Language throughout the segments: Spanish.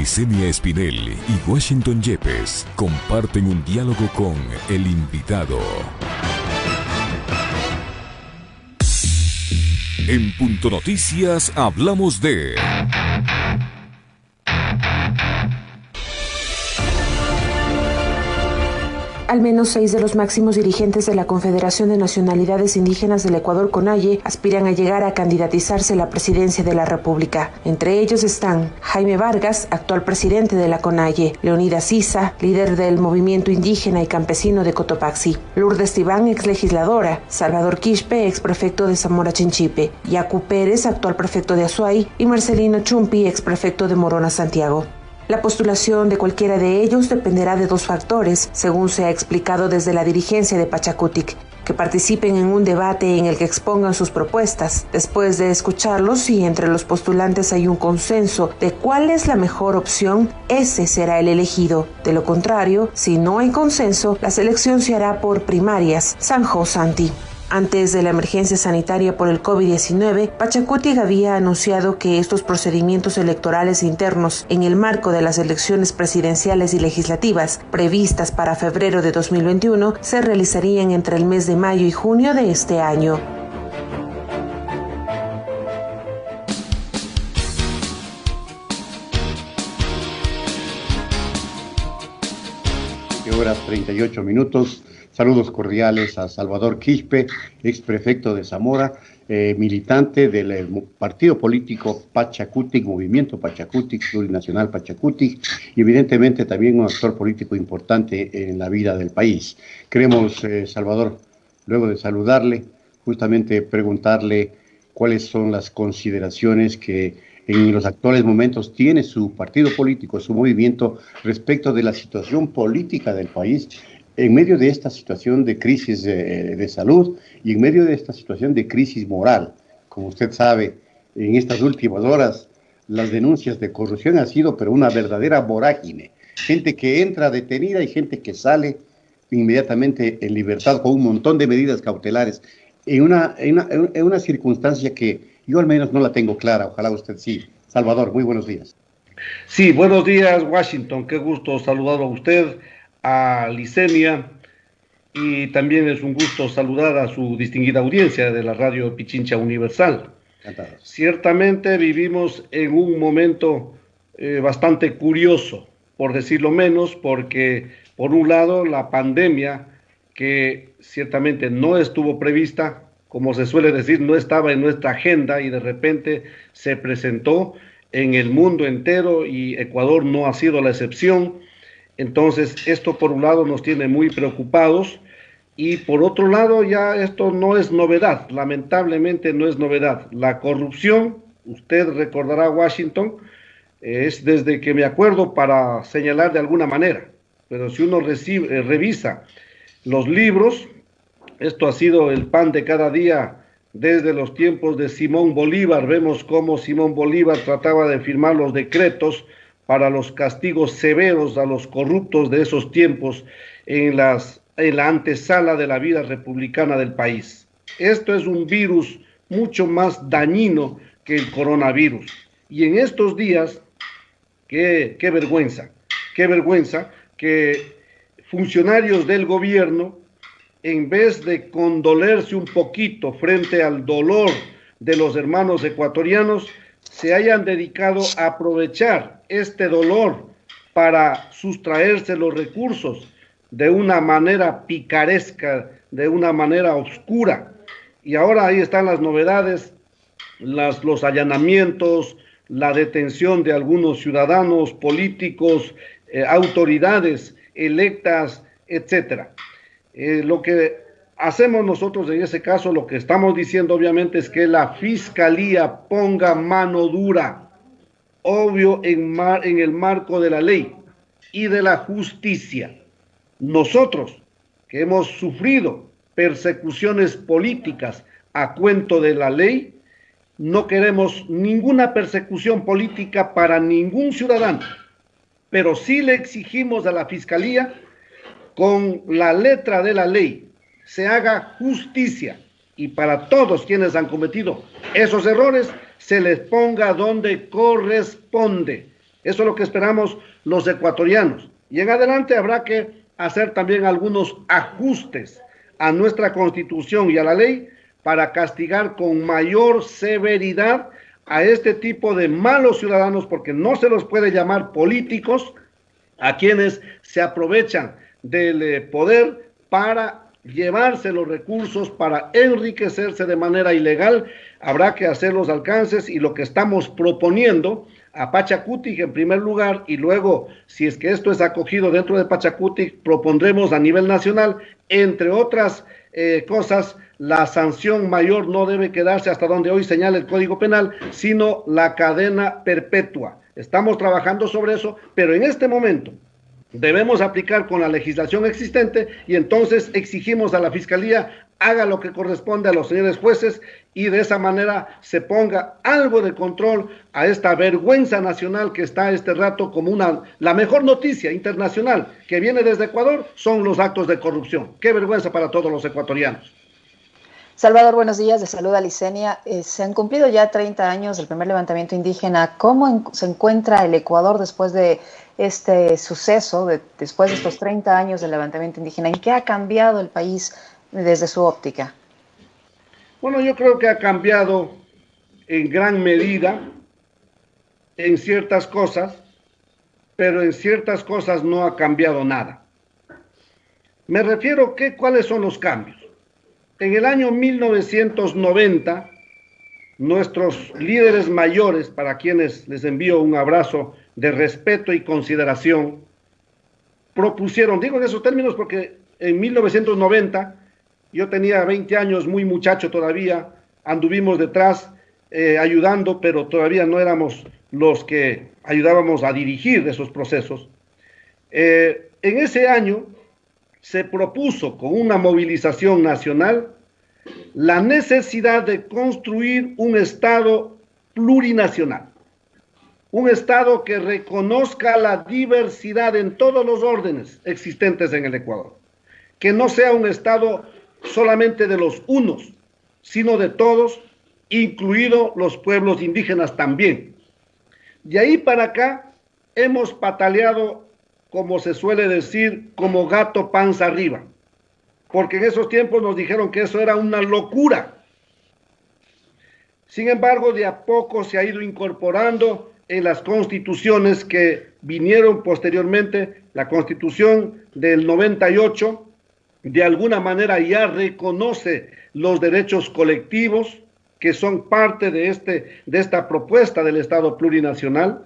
Licenia Espinel y Washington Yepes comparten un diálogo con el invitado. En Punto Noticias hablamos de... Al menos 6 de los máximos dirigentes de la Confederación de Nacionalidades Indígenas del Ecuador, CONAIE, aspiran a llegar a candidatizarse a la presidencia de la República. Entre ellos están Jaime Vargas, actual presidente de la CONAIE, Leonidas Sisa, líder del movimiento indígena y campesino de Cotopaxi, Lourdes Tibán, ex legisladora, Salvador Quispe, ex prefecto de Zamora Chinchipe, Yacu Pérez, actual prefecto de Azuay, y Marcelino Chumpi, ex prefecto de Morona, Santiago. La postulación de cualquiera de ellos dependerá de 2 factores, según se ha explicado desde la dirigencia de Pachacutic: que participen en un debate en el que expongan sus propuestas. Después de escucharlos, si entre los postulantes hay un consenso de cuál es la mejor opción, ese será el elegido. De lo contrario, si no hay consenso, la selección se hará por primarias. Sanjo Santi. Antes de la emergencia sanitaria por el COVID-19, Pachacutic había anunciado que estos procedimientos electorales internos en el marco de las elecciones presidenciales y legislativas previstas para febrero de 2021 se realizarían entre el mes de mayo y junio de este año. Horas 38 minutos. Saludos cordiales a Salvador Quispe, ex prefecto de Zamora, militante del partido político Pachacutic, Movimiento Pachacutic, Plurinacional Pachacutic, y evidentemente también un actor político importante en la vida del país. Queremos, Salvador, luego de saludarle, justamente preguntarle cuáles son las consideraciones que en los actuales momentos tiene su partido político, su movimiento, respecto de la situación política del país, en medio de esta situación de crisis de salud y en medio de esta situación de crisis moral. Como usted sabe, en estas últimas horas las denuncias de corrupción han sido pero una verdadera vorágine. Gente que entra detenida y gente que sale inmediatamente en libertad con un montón de medidas cautelares en una circunstancia que yo al menos no la tengo clara. Ojalá usted sí. Salvador, muy buenos días. Sí, buenos días, Washington. Qué gusto saludarlo a usted, a Licenia, y también es un gusto saludar a su distinguida audiencia de la radio Pichincha Universal. Encantado. Ciertamente vivimos en un momento bastante curioso, por decirlo menos, porque por un lado la pandemia, que ciertamente no estuvo prevista, como se suele decir, no estaba en nuestra agenda y de repente se presentó en el mundo entero y Ecuador no ha sido la excepción. Entonces, esto por un lado nos tiene muy preocupados y por otro lado ya esto no es novedad, lamentablemente no es novedad. La corrupción, usted recordará, Washington, es desde que me acuerdo para señalar de alguna manera, pero si uno revisa los libros, esto ha sido el pan de cada día desde los tiempos de Simón Bolívar. Vemos cómo Simón Bolívar trataba de firmar los decretos para los castigos severos a los corruptos de esos tiempos en la antesala de la vida republicana del país. Esto es un virus mucho más dañino que el coronavirus. Y en estos días, qué vergüenza que funcionarios del gobierno, en vez de condolerse un poquito frente al dolor de los hermanos ecuatorianos, se hayan dedicado a aprovechar este dolor para sustraerse los recursos de una manera picaresca, de una manera oscura. Y ahora ahí están las novedades, los allanamientos, la detención de algunos ciudadanos, políticos, autoridades electas, etcétera. Lo que hacemos nosotros en ese caso, lo que estamos diciendo obviamente es que la Fiscalía ponga mano dura, obvio en el marco de la ley y de la justicia. Nosotros, que hemos sufrido persecuciones políticas a cuento de la ley, no queremos ninguna persecución política para ningún ciudadano, pero sí le exigimos a la Fiscalía, con la letra de la ley, se haga justicia y para todos quienes han cometido esos errores se les ponga donde corresponde. Eso es lo que esperamos los ecuatorianos. Y en adelante habrá que hacer también algunos ajustes a nuestra Constitución y a la ley para castigar con mayor severidad a este tipo de malos ciudadanos, porque no se los puede llamar políticos, a quienes se aprovechan del poder para llevarse los recursos, para enriquecerse de manera ilegal. Habrá que hacer los alcances y lo que estamos proponiendo a Pachacutic en primer lugar, y luego, si es que esto es acogido dentro de Pachacutic, propondremos a nivel nacional, entre otras cosas, la sanción mayor no debe quedarse hasta donde hoy señala el Código Penal, sino la cadena perpetua. Estamos trabajando sobre eso, pero en este momento debemos aplicar con la legislación existente y entonces exigimos a la Fiscalía haga lo que corresponde a los señores jueces y de esa manera se ponga algo de control a esta vergüenza nacional que está este rato como la mejor noticia internacional que viene desde Ecuador son los actos de corrupción. Qué vergüenza para todos los ecuatorianos. Salvador, buenos días, de Saluda Licenia. Se han cumplido ya 30 años del primer levantamiento indígena. ¿Cómo se encuentra el Ecuador después de este suceso, después de estos 30 años del levantamiento indígena? ¿En qué ha cambiado el país desde su óptica? Bueno, yo creo que ha cambiado en gran medida en ciertas cosas, pero en ciertas cosas no ha cambiado nada. Me refiero a cuáles son los cambios. En el año 1990, nuestros líderes mayores, para quienes les envío un abrazo de respeto y consideración, propusieron, digo en esos términos porque en 1990, yo tenía 20 años, muy muchacho todavía, anduvimos detrás ayudando, pero todavía no éramos los que ayudábamos a dirigir esos procesos. En ese año se propuso con una movilización nacional la necesidad de construir un Estado plurinacional, un Estado que reconozca la diversidad en todos los órdenes existentes en el Ecuador, que no sea un Estado solamente de los unos, sino de todos, incluidos los pueblos indígenas también. De ahí para acá hemos pataleado, como se suele decir, como gato panza arriba, porque en esos tiempos nos dijeron que eso era una locura. Sin embargo, de a poco se ha ido incorporando en las constituciones que vinieron posteriormente. La Constitución del 98, de alguna manera ya reconoce los derechos colectivos que son parte de esta propuesta del Estado plurinacional.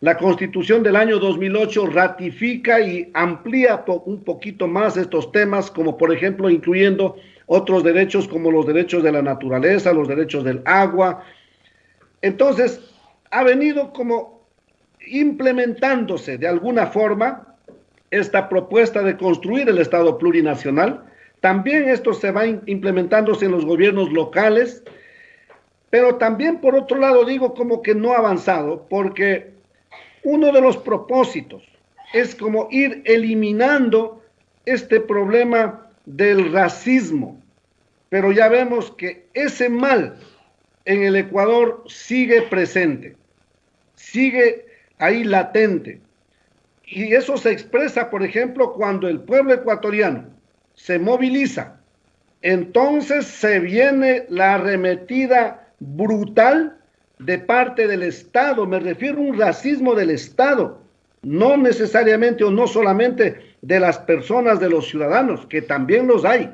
La Constitución del año 2008 ratifica y amplía un poquito más estos temas, como por ejemplo incluyendo otros derechos como los derechos de la naturaleza, los derechos del agua. Entonces, ha venido como implementándose de alguna forma esta propuesta de construir el Estado plurinacional. También esto se va implementándose en los gobiernos locales, pero también por otro lado digo como que no ha avanzado, porque uno de los propósitos es como ir eliminando este problema del racismo, pero ya vemos que ese mal en el Ecuador sigue presente, sigue ahí latente, y eso se expresa, por ejemplo, cuando el pueblo ecuatoriano se moviliza, entonces se viene la arremetida brutal de parte del Estado. Me refiero a un racismo del Estado, no necesariamente o no solamente de las personas, de los ciudadanos, que también los hay,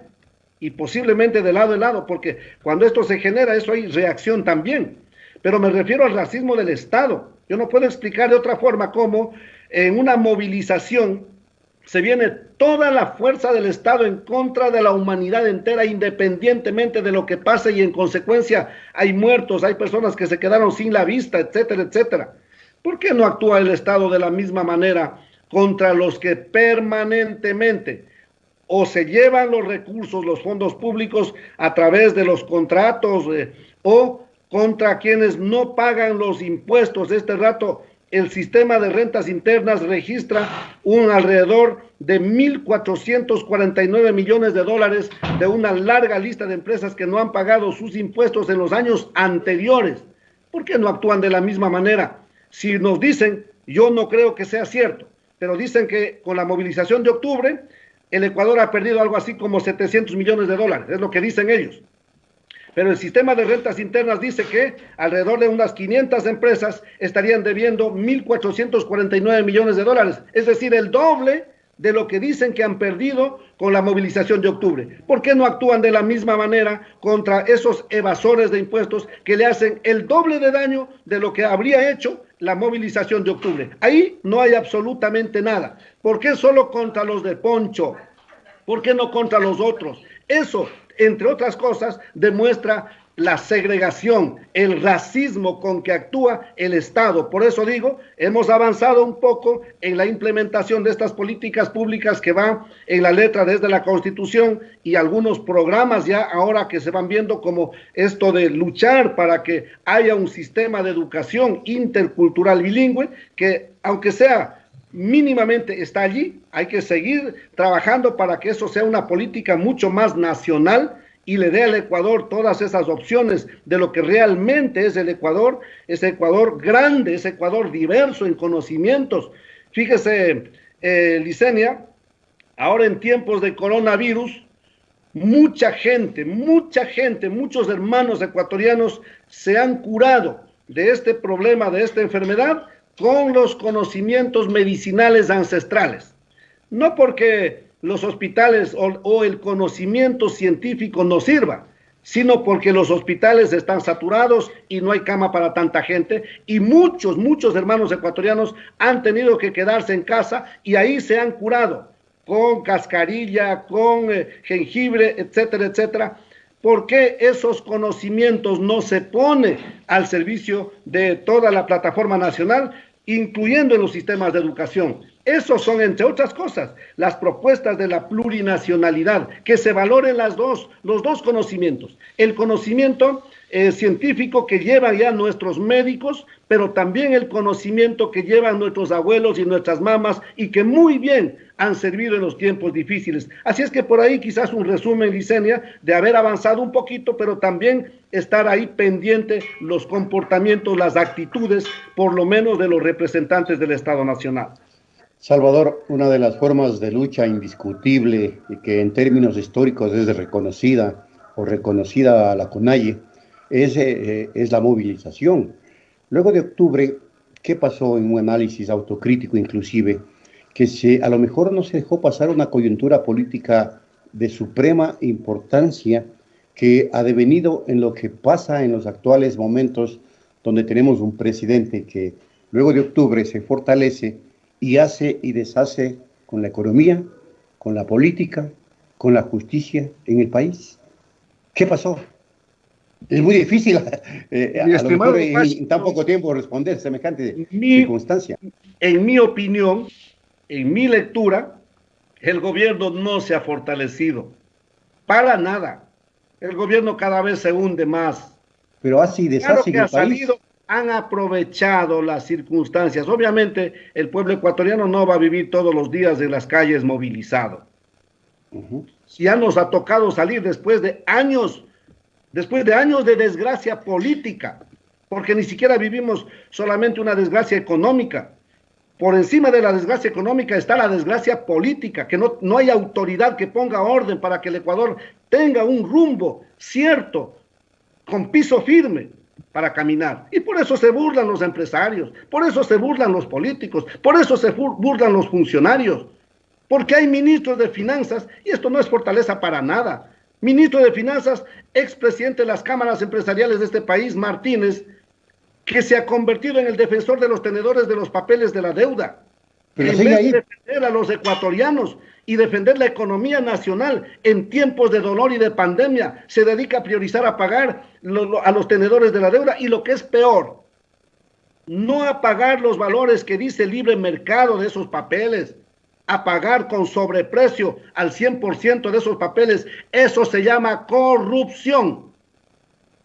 y posiblemente de lado a lado, porque cuando esto se genera, eso hay reacción también, pero me refiero al racismo del Estado. Yo no puedo explicar de otra forma cómo en una movilización se viene toda la fuerza del Estado en contra de la humanidad entera, independientemente de lo que pase, y en consecuencia hay muertos, hay personas que se quedaron sin la vista, etcétera, etcétera. ¿Por qué no actúa el Estado de la misma manera contra los que permanentemente o se llevan los recursos, los fondos públicos a través de los contratos o contra quienes no pagan los impuestos? Este rato el sistema de rentas internas registra un alrededor de 1.449 millones de dólares de una larga lista de empresas que no han pagado sus impuestos en los años anteriores. ¿Por qué no actúan de la misma manera? Si nos dicen Yo no creo que sea cierto, pero dicen que con la movilización de octubre, el Ecuador ha perdido algo así como 700 millones de dólares, es lo que dicen ellos. Pero el sistema de rentas internas dice que alrededor de unas 500 empresas estarían debiendo 1.449 millones de dólares, es decir, el doble de lo que dicen que han perdido con la movilización de octubre. ¿Por qué no actúan de la misma manera contra esos evasores de impuestos que le hacen el doble de daño de lo que habría hecho la movilización de octubre? Ahí no hay absolutamente nada. ¿Por qué solo contra los de poncho? ¿Por qué no contra los otros? Eso, entre otras cosas, demuestra la segregación, el racismo con que actúa el Estado. Por eso digo, hemos avanzado un poco en la implementación de estas políticas públicas que van en la letra desde la Constitución y algunos programas ya ahora que se van viendo como esto de luchar para que haya un sistema de educación intercultural bilingüe que, aunque sea mínimamente está allí, hay que seguir trabajando para que eso sea una política mucho más nacional y le dé al Ecuador todas esas opciones de lo que realmente es el Ecuador, ese Ecuador grande, ese Ecuador diverso en conocimientos. Fíjese, Licenia, ahora en tiempos de coronavirus, mucha gente, muchos hermanos ecuatorianos se han curado de este problema, de esta enfermedad, con los conocimientos medicinales ancestrales. No porque los hospitales o el conocimiento científico no sirva, sino porque los hospitales están saturados y no hay cama para tanta gente y muchos hermanos ecuatorianos han tenido que quedarse en casa y ahí se han curado con cascarilla, con jengibre, etcétera, etcétera. ¿Por qué esos conocimientos no se ponen al servicio de toda la plataforma nacional, incluyendo en los sistemas de educación? Esos son, entre otras cosas, las propuestas de la plurinacionalidad, que se valoren los dos conocimientos. El conocimiento científico que llevan ya nuestros médicos, pero también el conocimiento que llevan nuestros abuelos y nuestras mamás y que muy bien han servido en los tiempos difíciles. Así es que por ahí quizás un resumen, Licenia, de haber avanzado un poquito, pero también estar ahí pendiente los comportamientos, las actitudes, por lo menos de los representantes del Estado Nacional. Salvador, una de las formas de lucha indiscutible y que en términos históricos es reconocida a la CONAIE es la movilización. Luego de octubre, ¿qué pasó en un análisis autocrítico inclusive? Que a lo mejor no se dejó pasar una coyuntura política de suprema importancia que ha devenido en lo que pasa en los actuales momentos donde tenemos un presidente que luego de octubre se fortalece y hace y deshace con la economía, con la política, con la justicia en el país. ¿Qué pasó? Es muy difícil en tan poco tiempo responder semejante circunstancia. En mi opinión, en mi lectura, el gobierno no se ha fortalecido. Para nada. El gobierno cada vez se hunde más. Pero así deshace en el país. Han aprovechado las circunstancias. Obviamente, el pueblo ecuatoriano no va a vivir todos los días en las calles movilizado. Ya nos ha tocado salir después de años de desgracia política, porque ni siquiera vivimos solamente una desgracia económica. Por encima de la desgracia económica está la desgracia política, que no hay autoridad que ponga orden para que el Ecuador tenga un rumbo cierto, con piso firme, para caminar. Y por eso se burlan los empresarios, por eso se burlan los políticos, por eso se burlan los funcionarios, porque hay ministros de finanzas, y esto no es fortaleza para nada. Ministro de Finanzas, expresidente de las cámaras empresariales de este país, Martínez, que se ha convertido en el defensor de los tenedores de los papeles de la deuda. Pero en vez de defender a los ecuatorianos y defender la economía nacional en tiempos de dolor y de pandemia, se dedica a priorizar a pagar a los tenedores de la deuda y lo que es peor, no a pagar los valores que dice el libre mercado de esos papeles, a pagar con sobreprecio al 100% de esos papeles. Eso se llama corrupción.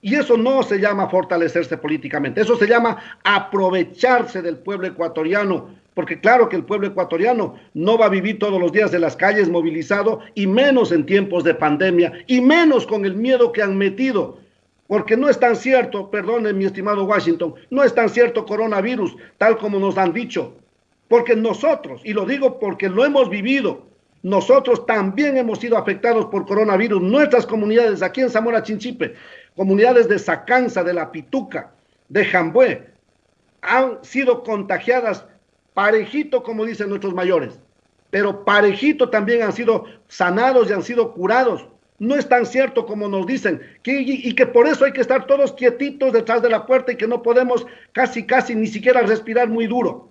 Y eso no se llama fortalecerse políticamente, eso se llama aprovecharse del pueblo ecuatoriano, porque claro que el pueblo ecuatoriano no va a vivir todos los días en las calles movilizado, y menos en tiempos de pandemia, y menos con el miedo que han metido Porque no es tan cierto, perdone mi estimado Washington, no es tan cierto coronavirus, tal como nos han dicho. Porque nosotros, y lo digo porque lo hemos vivido, nosotros también hemos sido afectados por coronavirus. Nuestras comunidades aquí en Zamora Chinchipe, comunidades de Sacanza, de La Pituca, de Jambué, han sido contagiadas parejito, como dicen nuestros mayores, pero parejito también han sido sanados y han sido curados. No es tan cierto como nos dicen, y que por eso hay que estar todos quietitos detrás de la puerta y que no podemos casi ni siquiera respirar muy duro.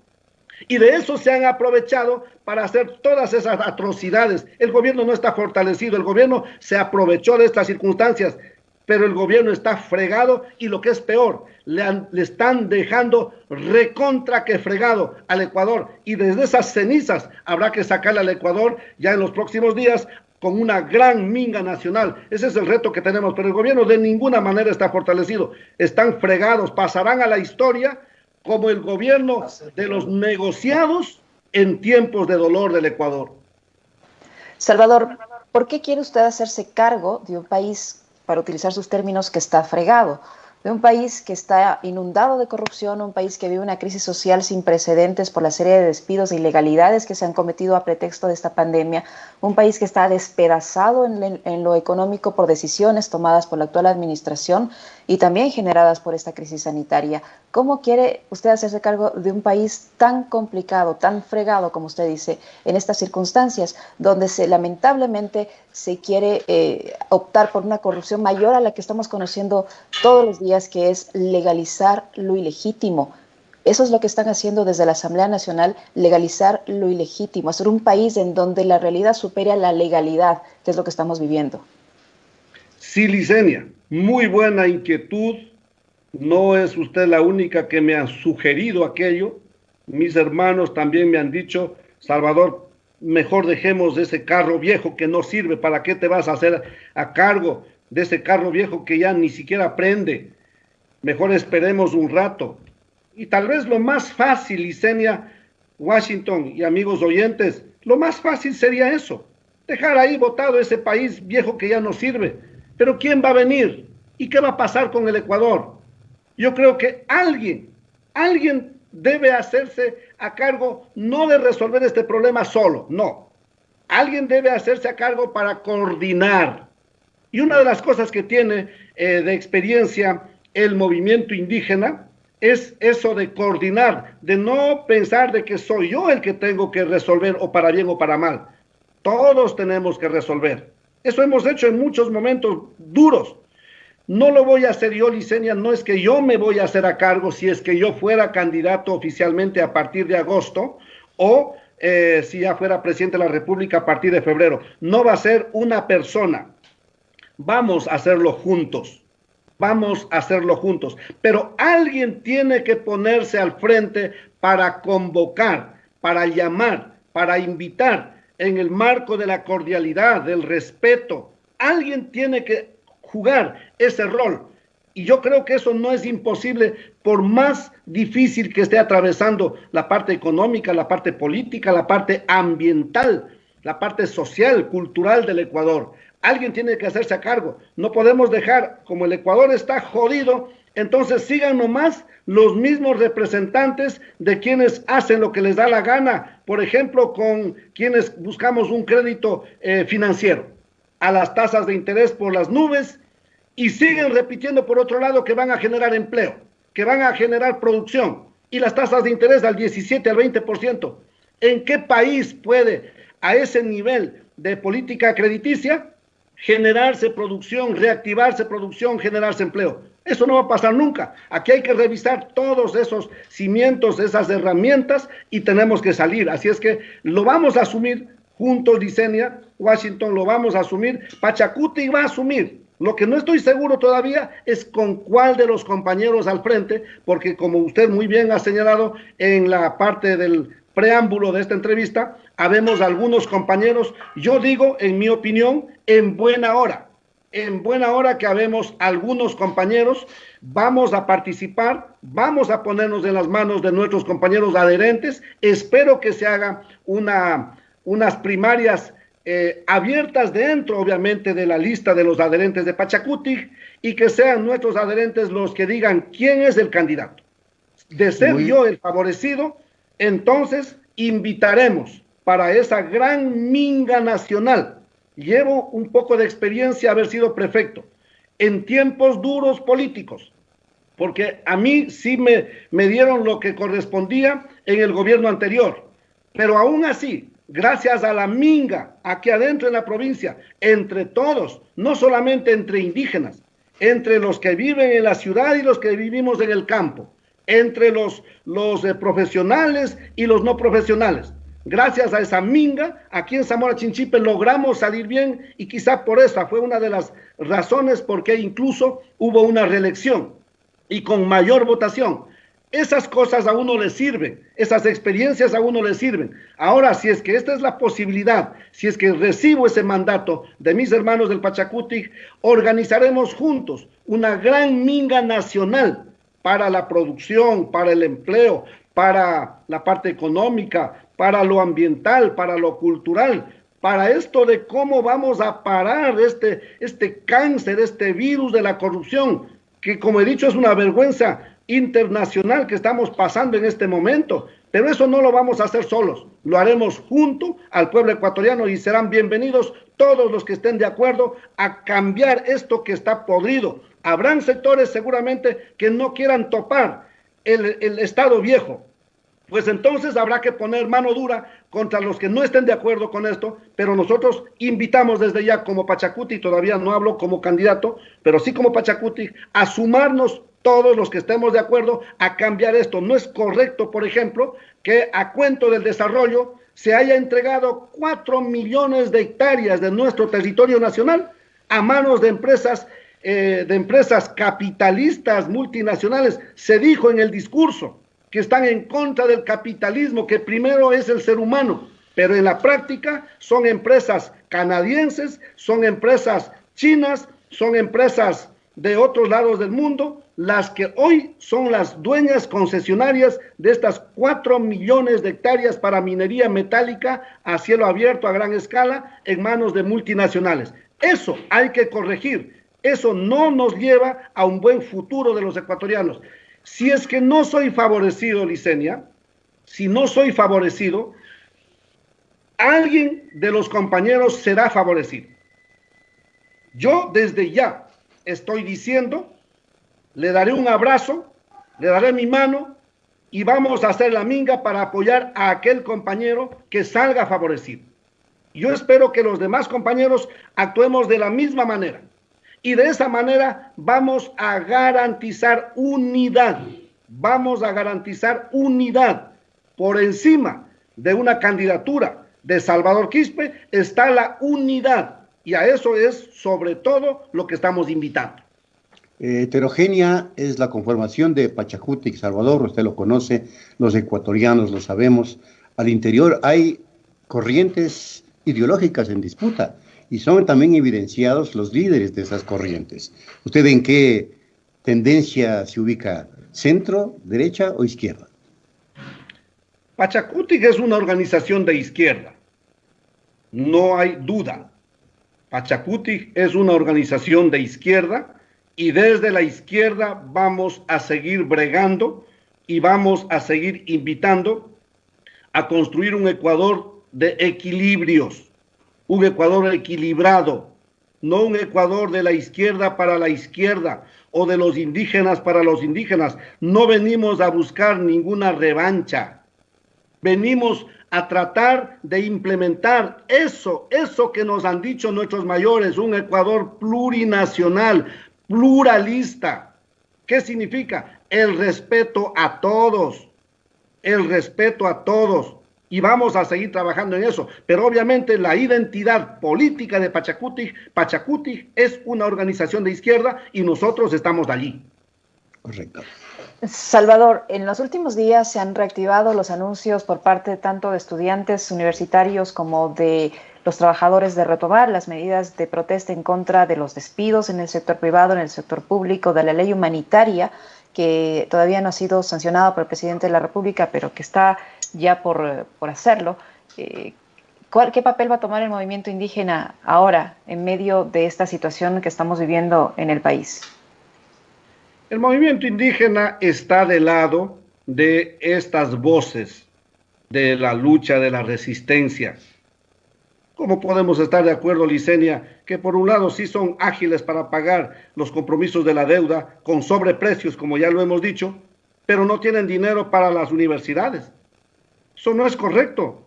Y de eso se han aprovechado para hacer todas esas atrocidades. El gobierno no está fortalecido, el gobierno se aprovechó de estas circunstancias, pero el gobierno está fregado y lo que es peor, le están dejando recontra que fregado al Ecuador. Y desde esas cenizas habrá que sacarle al Ecuador ya en los próximos días con una gran minga nacional. Ese es el reto que tenemos, pero el gobierno de ninguna manera está fortalecido. Están fregados, pasarán a la historia como el gobierno de los negociados en tiempos de dolor del Ecuador. Salvador, ¿por qué quiere usted hacerse cargo de un país, para utilizar sus términos, que está fregado? De un país que está inundado de corrupción, un país que vive una crisis social sin precedentes por la serie de despidos e ilegalidades que se han cometido a pretexto de esta pandemia, un país que está despedazado en lo económico por decisiones tomadas por la actual administración y también generadas por esta crisis sanitaria. ¿Cómo quiere usted hacerse cargo de un país tan complicado, tan fregado, como usted dice, en estas circunstancias, donde lamentablemente se quiere optar por una corrupción mayor a la que estamos conociendo todos los días, que es legalizar lo ilegítimo? Eso es lo que están haciendo desde la Asamblea Nacional, legalizar lo ilegítimo, hacer un país en donde la realidad supere a la legalidad, que es lo que estamos viviendo. Sí, Licenia, muy buena inquietud. No es usted la única que me ha sugerido aquello. Mis hermanos también me han dicho, Salvador, mejor dejemos ese carro viejo que no sirve. ¿Para qué te vas a hacer a cargo de ese carro viejo que ya ni siquiera prende? Mejor esperemos un rato. Y tal vez lo más fácil, Licenia, Washington y amigos oyentes, lo más fácil sería eso, dejar ahí botado ese país viejo que ya no sirve. Pero ¿quién va a venir? ¿Y qué va a pasar con el Ecuador? Yo creo que alguien debe hacerse a cargo no de resolver este problema solo, no. Alguien debe hacerse a cargo para coordinar. Y una de las cosas que tiene de experiencia el movimiento indígena es eso de coordinar, de no pensar de que soy yo el que tengo que resolver o para bien o para mal. Todos tenemos que resolver. Eso hemos hecho en muchos momentos duros. No lo voy a hacer yo, Licenia, no es que yo me voy a hacer a cargo si es que yo fuera candidato oficialmente a partir de agosto o si ya fuera presidente de la República a partir de febrero. No va a ser una persona. Vamos a hacerlo juntos. Vamos a hacerlo juntos. Pero alguien tiene que ponerse al frente para convocar, para llamar, para invitar en el marco de la cordialidad, del respeto. Alguien tiene que jugar ese rol. Y yo creo que eso no es imposible, por más difícil que esté atravesando la parte económica, la parte política, la parte ambiental, la parte social, cultural del Ecuador. Alguien tiene que hacerse a cargo. No podemos dejar, como el Ecuador está jodido, entonces sigan nomás los mismos representantes de quienes hacen lo que les da la gana, por ejemplo, con quienes buscamos un crédito financiero, a las tasas de interés por las nubes, y siguen repitiendo por otro lado que van a generar empleo, que van a generar producción, y las tasas de interés al 17 al 20%. ¿En qué país puede, a ese nivel de política crediticia, generarse producción, reactivarse producción, generarse empleo? Eso no va a pasar nunca. Aquí hay que revisar todos esos cimientos, esas herramientas, y tenemos que salir. Así es que lo vamos a asumir juntos, Licenia, Washington, lo vamos a asumir, Pachacuti va a asumir. Lo que no estoy seguro todavía es con cuál de los compañeros al frente, porque como usted muy bien ha señalado en la parte del preámbulo de esta entrevista, habemos algunos compañeros, yo digo, en mi opinión, en buena hora que habemos algunos compañeros, vamos a participar, vamos a ponernos en las manos de nuestros compañeros adherentes, espero que se haga unas primarias abiertas dentro, obviamente, de la lista de los adherentes de Pachacutic, y que sean nuestros adherentes los que digan quién es el candidato. De ser yo el favorecido, entonces invitaremos para esa gran minga nacional. Llevo un poco de experiencia haber sido prefecto en tiempos duros políticos, porque a mí sí me dieron lo que correspondía en el gobierno anterior, pero aún así, gracias a la minga aquí adentro en la provincia, entre todos, no solamente entre indígenas, entre los que viven en la ciudad y los que vivimos en el campo, entre los profesionales y los no profesionales. Gracias a esa minga, aquí en Zamora Chinchipe logramos salir bien, y quizá por esa fue una de las razones por qué incluso hubo una reelección y con mayor votación. Esas cosas a uno le sirven, esas experiencias a uno le sirven. Ahora, si es que esta es la posibilidad, si es que recibo ese mandato de mis hermanos del Pachacutic, organizaremos juntos una gran minga nacional para la producción, para el empleo, para la parte económica, para lo ambiental, para lo cultural, para esto de cómo vamos a parar este cáncer, este virus de la corrupción, que, como he dicho, es una vergüenza internacional que estamos pasando en este momento. Pero eso no lo vamos a hacer solos, lo haremos junto al pueblo ecuatoriano, y serán bienvenidos todos los que estén de acuerdo a cambiar esto que está podrido. Habrán sectores seguramente que no quieran topar el Estado viejo, pues entonces habrá que poner mano dura contra los que no estén de acuerdo con esto, pero nosotros invitamos desde ya como Pachacutic, todavía no hablo como candidato, pero sí como Pachacutic, a sumarnos todos los que estemos de acuerdo a cambiar esto. No es correcto, por ejemplo, que a cuento del desarrollo se haya entregado 4 millones de hectáreas de nuestro territorio nacional a manos de empresas capitalistas multinacionales. Se dijo en el discurso que están en contra del capitalismo, que primero es el ser humano, pero en la práctica son empresas canadienses, son empresas chinas, son empresas de otros lados del mundo, las que hoy son las dueñas concesionarias de estas 4 millones de hectáreas para minería metálica a cielo abierto a gran escala en manos de multinacionales. Eso hay que corregir, eso no nos lleva a un buen futuro de los ecuatorianos. Si es que no soy favorecido, Licenia, si no soy favorecido, alguien de los compañeros será favorecido. Yo desde ya estoy diciendo, le daré un abrazo, le daré mi mano y vamos a hacer la minga para apoyar a aquel compañero que salga favorecido. Yo espero que los demás compañeros actuemos de la misma manera. Y de esa manera vamos a garantizar unidad. Vamos a garantizar unidad. Por encima de una candidatura de Salvador Quispe está la unidad. Y a eso es sobre todo lo que estamos invitando. Heterogénea es la conformación de Pachacutic, Salvador, usted lo conoce, los ecuatorianos lo sabemos. Al interior hay corrientes ideológicas en disputa, y son también evidenciados los líderes de esas corrientes. ¿Usted en qué tendencia se ubica? ¿Centro, derecha o izquierda? Pachacutic es una organización de izquierda, no hay duda. Pachacutic es una organización de izquierda, y desde la izquierda vamos a seguir bregando y vamos a seguir invitando a construir un Ecuador de equilibrios. Un Ecuador equilibrado, no un Ecuador de la izquierda para la izquierda o de los indígenas para los indígenas. No venimos a buscar ninguna revancha. Venimos a tratar de implementar eso que nos han dicho nuestros mayores, un Ecuador plurinacional, pluralista. ¿Qué significa? El respeto a todos, el respeto a todos. Y vamos a seguir trabajando en eso. Pero obviamente la identidad política de Pachacutic es una organización de izquierda y nosotros estamos allí. Correcto. Salvador, en los últimos días se han reactivado los anuncios por parte tanto de estudiantes universitarios como de los trabajadores de retomar las medidas de protesta en contra de los despidos en el sector privado, en el sector público, de la ley humanitaria que todavía no ha sido sancionada por el presidente de la República, pero que está ya por hacerlo. ¿Qué papel va a tomar el movimiento indígena ahora, en medio de esta situación que estamos viviendo en el país? El movimiento indígena está del lado de estas voces de la lucha, de la resistencia. ¿Cómo podemos estar de acuerdo, Licenia, que por un lado sí son ágiles para pagar los compromisos de la deuda con sobreprecios, como ya lo hemos dicho, pero no tienen dinero para las universidades? Eso no es correcto.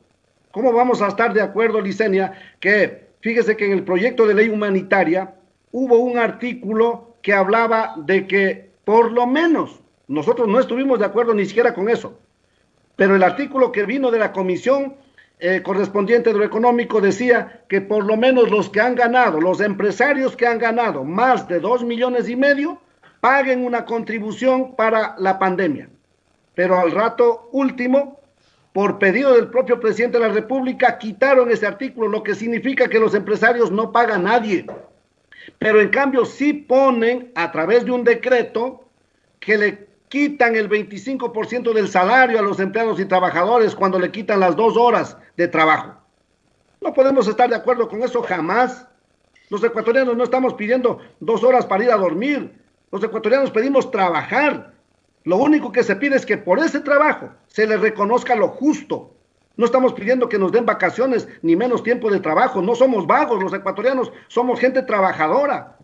¿Cómo vamos a estar de acuerdo, Licenia, que fíjese que en el proyecto de ley humanitaria hubo un artículo que hablaba de que por lo menos, nosotros no estuvimos de acuerdo ni siquiera con eso, pero el artículo que vino de la comisión correspondiente de lo económico decía que por lo menos los que han ganado, los empresarios que han ganado más de 2,5 millones, paguen una contribución para la pandemia. Pero al rato último, por pedido del propio presidente de la República, quitaron ese artículo, lo que significa que los empresarios no pagan a nadie. Pero en cambio sí ponen a través de un decreto que le quitan el 25% del salario a los empleados y trabajadores cuando le quitan las 2 horas de trabajo. No podemos estar de acuerdo con eso jamás. Los ecuatorianos no estamos pidiendo 2 horas para ir a dormir. Los ecuatorianos pedimos trabajar. Lo único que se pide es que por ese trabajo se le reconozca lo justo. No estamos pidiendo que nos den vacaciones ni menos tiempo de trabajo. No somos vagos, los ecuatorianos somos gente trabajadora.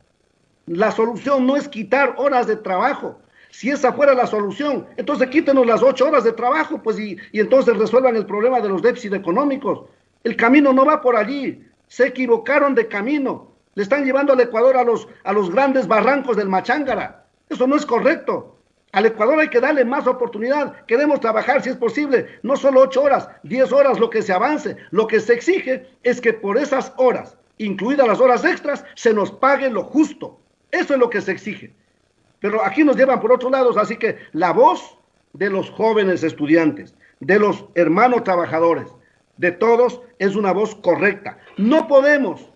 La solución no es quitar horas de trabajo. Si esa fuera la solución, entonces quítenos las 8 horas de trabajo, pues y entonces resuelvan el problema de los déficits económicos. El camino no va por allí. Se equivocaron de camino. Le están llevando al Ecuador a los grandes barrancos del Machángara. Eso no es correcto. Al Ecuador hay que darle más oportunidad. Queremos trabajar, si es posible, no solo 8 horas, 10 horas, lo que se avance. Lo que se exige es que por esas horas, incluidas las horas extras, se nos pague lo justo. Eso es lo que se exige. Pero aquí nos llevan por otros lados, así que la voz de los jóvenes estudiantes, de los hermanos trabajadores, de todos, es una voz correcta. No podemos,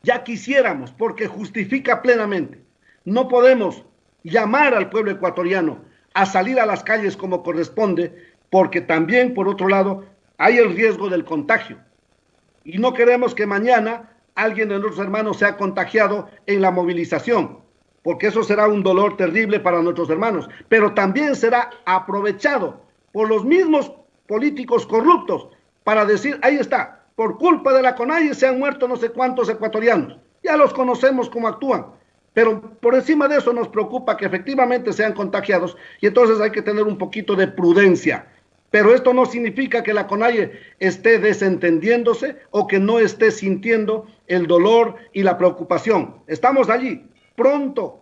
ya quisiéramos, porque justifica plenamente, no podemos llamar al pueblo ecuatoriano a salir a las calles como corresponde, porque también, por otro lado, hay el riesgo del contagio. Y no queremos que mañana alguien de nuestros hermanos sea contagiado en la movilización, porque eso será un dolor terrible para nuestros hermanos, pero también será aprovechado por los mismos políticos corruptos para decir, ahí está, por culpa de la CONAIE se han muerto no sé cuántos ecuatorianos, ya los conocemos cómo actúan. Pero por encima de eso nos preocupa que efectivamente sean contagiados y entonces hay que tener un poquito de prudencia. Pero esto no significa que la CONAIE esté desentendiéndose o que no esté sintiendo el dolor y la preocupación. Estamos allí. Pronto,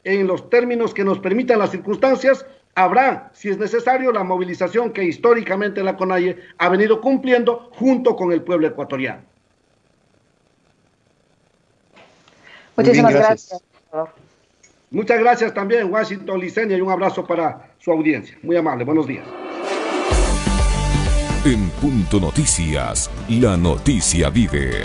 en los términos que nos permitan las circunstancias, habrá, si es necesario, la movilización que históricamente la CONAIE ha venido cumpliendo junto con el pueblo ecuatoriano. Muchísimas gracias. Muchas gracias también, Washington, Licenia, y un abrazo para su audiencia. Muy amable, buenos días. En Punto Noticias, la noticia vive.